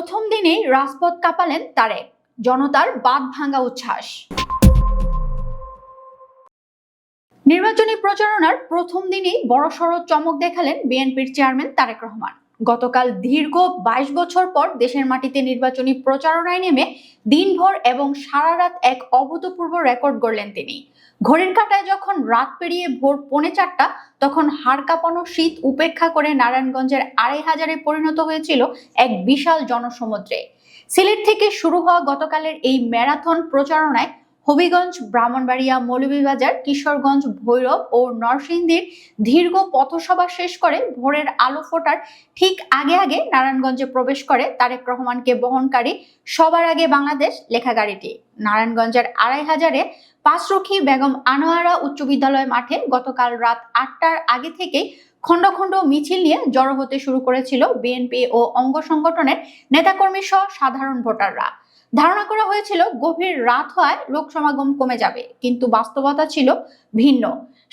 প্রথম দিনেই রাজপথ কাঁপালেন তারেক, জনতার বাঁধ ভাঙা উচ্ছ্বাস। নির্বাচনী প্রচারণার প্রথম দিনেই বড়সড় চমক দেখালেন বিএনপির চেয়ারম্যান তারেক রহমান। গতকাল দীর্ঘ 22 বছর পর দেশের মাটিতে নির্বাচনী প্রচারণায় নেমে দিনভর এবং সারা রাত এক অভূতপূর্ব রেকর্ড গড়লেন তিনি। ঘড়ির কাঁটায় যখন রাত পেরিয়ে ভোর 3:45, তখন হাড় কাঁপানো শীত উপেক্ষা করে নারায়ণগঞ্জের 2500-এ পরিণত হয়েছিল এক বিশাল জনসমুদ্রে। সিলেট থেকে শুরু হওয়া গতকালের এই ম্যারাথন প্রচারণায় হবিগঞ্জ, ব্রাহ্মণবাড়িয়া, মৌলভীবাজার, কিশোরগঞ্জ, ভৈরব ও নরসিংদীর দীর্ঘ পথসভা শেষ করে ভোরের আলো ফোটার ঠিক আগে আগে নারায়ণগঞ্জে প্রবেশ করে তারেক রহমানকে বহনকারী সবার আগে বাংলাদেশ লেখা গাড়িটি। নারায়ণগঞ্জের 2500-এ পাঁচরখী বেগম আনোয়ারা উচ্চ বিদ্যালয় মাঠে গতকাল রাত 8টার আগে থেকেই খণ্ড খণ্ড মিছিল নিয়ে জড়ো হতে শুরু করেছিল বিএনপি ও অঙ্গ সংগঠনের নেতাকর্মী সহ সাধারণ ভোটাররা। ধারণা করা হয়েছিল গভীর রাত হওয়ায় লোক সমাগম কমে যাবে, কিন্তু বাস্তবতা ছিল ভিন্ন।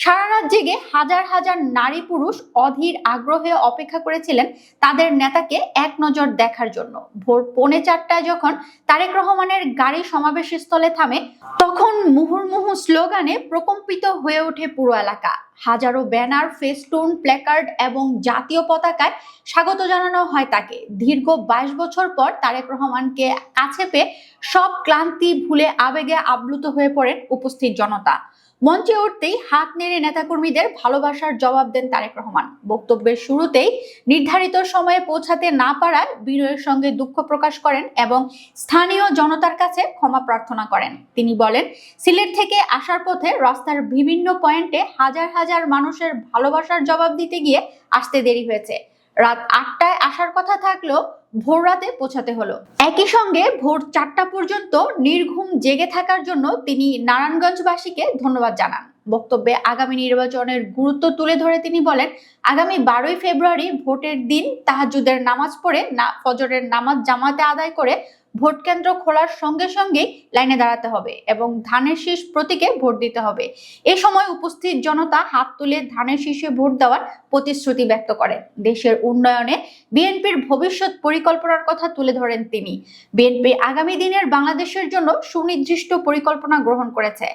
সারা রাত জেগে হাজার হাজার নারী পুরুষ অধীর আগ্রহে অপেক্ষা করেছিলেন তাদের নেতাকে এক নজর দেখার জন্য। ভোর 3:45 যখন তারেক রহমানের গাড়ি সমাবেশস্থলে থামে, তখন মুহুর্মুহু স্লোগানে প্রকম্পিত হয়ে ওঠে পুরো এলাকা। হাজারো ব্যানার, ফেস্টুন, প্ল্যাকার্ড এবং জাতীয় পতাকায় স্বাগত জানানো হয় তাকে। দীর্ঘ 22 বছর পর তারেক রহমানকে কাছে পেয়ে সব ক্লান্তি ভুলে আবেগে আপ্লুত হয়ে পড়েন উপস্থিত জনতা। মঞ্চে উঠতেই হাত নেড়ে নেতাকর্মীদের ভালোবাসার জবাব দেন তারেক রহমান। বক্তব্যের শুরুতেই নির্ধারিত সময়ে পৌঁছাতে না পারায় বিনয়ের সঙ্গে দুঃখ প্রকাশ করেন এবং স্থানীয় জনতার কাছে ক্ষমা প্রার্থনা করেন। তিনি বলেন, সিলেট থেকে আসার পথে রাস্তার বিভিন্ন পয়েন্টে হাজার হাজার মানুষের ভালোবাসার জবাব দিতে গিয়ে আসতে দেরি হয়েছে। রাত 8টায় আসার কথা থাকলেও ভোর রাতে পৌঁছাতে হলো। একই সঙ্গে ভোর 4টা পর্যন্ত নির্ঘুম জেগে থাকার জন্য তিনি নারায়ণগঞ্জবাসীকে ধন্যবাদ জানান। বক্তব্যে আগামী নির্বাচনের গুরুত্ব তুলে ধরে তিনি বলেন, আগামী 12ই ফেব্রুয়ারি ভোটের দিন তাহাজ্জুদের নামাজ পড়ে ফজরের নামাজ জামাতে আদায় করে ভোট কেন্দ্র খোলার সঙ্গে সঙ্গেই লাইনে দাঁড়াতে হবে এবং ধানের শীষ প্রতীকে ভোট দিতে হবে। এ সময় উপস্থিত জনতা হাত তুলে ধানের শীষে ভোট দেওয়ার প্রতিশ্রুতি ব্যক্ত করেন। দেশের উন্নয়নে বিএনপির ভবিষ্যৎ পরিকল্পনার কথা তুলে ধরেন তিনি। বিএনপি আগামী দিনের বাংলাদেশের জন্য সুনির্দিষ্ট পরিকল্পনা গ্রহণ করেছে।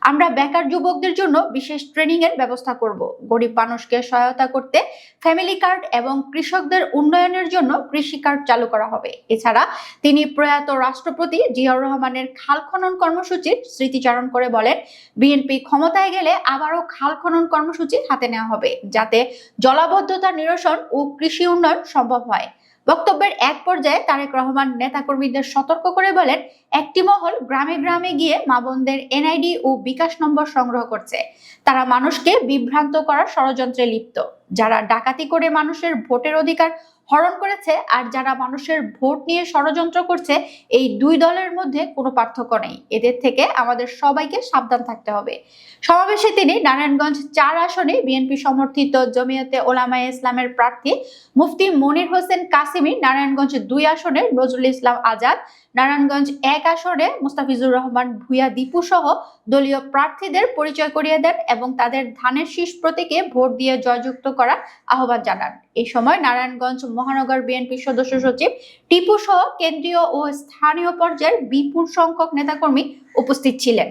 আমরা বেকার যুবকদের জন্য বিশেষ ট্রেনিং এর ব্যবস্থা করব। গরিব মানুষকে সহায়তা করতে ফ্যামিলি কার্ড এবং কৃষকদের উন্নয়নের জন্য কৃষি কার্ড চালু করা হবে। এছাড়া তিনি প্রয়াত রাষ্ট্রপতি জিয়াউর রহমানের খাল খনন কর্মসূচির স্মৃতিচারণ করে বলেন, বিএনপি ক্ষমতায় গেলে আবারও খাল খনন কর্মসূচি হাতে নেওয়া হবে, যাতে জলাবদ্ধতা নিরসন ও কৃষি উন্নয়ন সম্ভব হয়। বক্তব্যের এক পর্যায়ে তারেক রহমান নেতাকর্মীদের সতর্ক করে বলেন, একটি মহল গ্রামে গ্রামে গিয়ে মা বোনদের এনআইডি ও বিকাশ নম্বর সংগ্রহ করছে। তারা মানুষকে বিভ্রান্ত করার ষড়যন্ত্রে লিপ্ত। যারা ডাকাতি করে মানুষের ভোটের অধিকার হরণ করেছে আর যারা মানুষের ভোট নিয়ে ষড়যন্ত্র করছে, এই দুই দলের মধ্যে কোনো পার্থক্য নেই। এদের থেকে আমাদের সবাইকে সাবধান থাকতে হবে। সমাবেশে তিনি নারায়ণগঞ্জ 4 আসনে বিএনপি সমর্থিত জমিয়তে ওলামায়ে ইসলামের প্রার্থী মুফতি মনির হোসেন কাসেমী, নারায়ণগঞ্জ 2 আসনে নজরুল ইসলাম আজাদ, নারায়ণগঞ্জ 1 আসনে মুস্তাফিজুর রহমান ভূঁইয়া দীপু সহ দলীয় প্রার্থীদের পরিচয় করিয়ে দেন এবং তাদের ধানের শীষ প্রতীকে ভোট দিয়ে জয়যুক্ত করার আহ্বান জানান। এই সময় নারায়ণগঞ্জ মহানগর বিএনপি সদস্য সচিব টিপু সহ কেন্দ্রীয় ও স্থানীয় পর্যায়ের বিপুল সংখ্যক নেতাকর্মী উপস্থিত ছিলেন।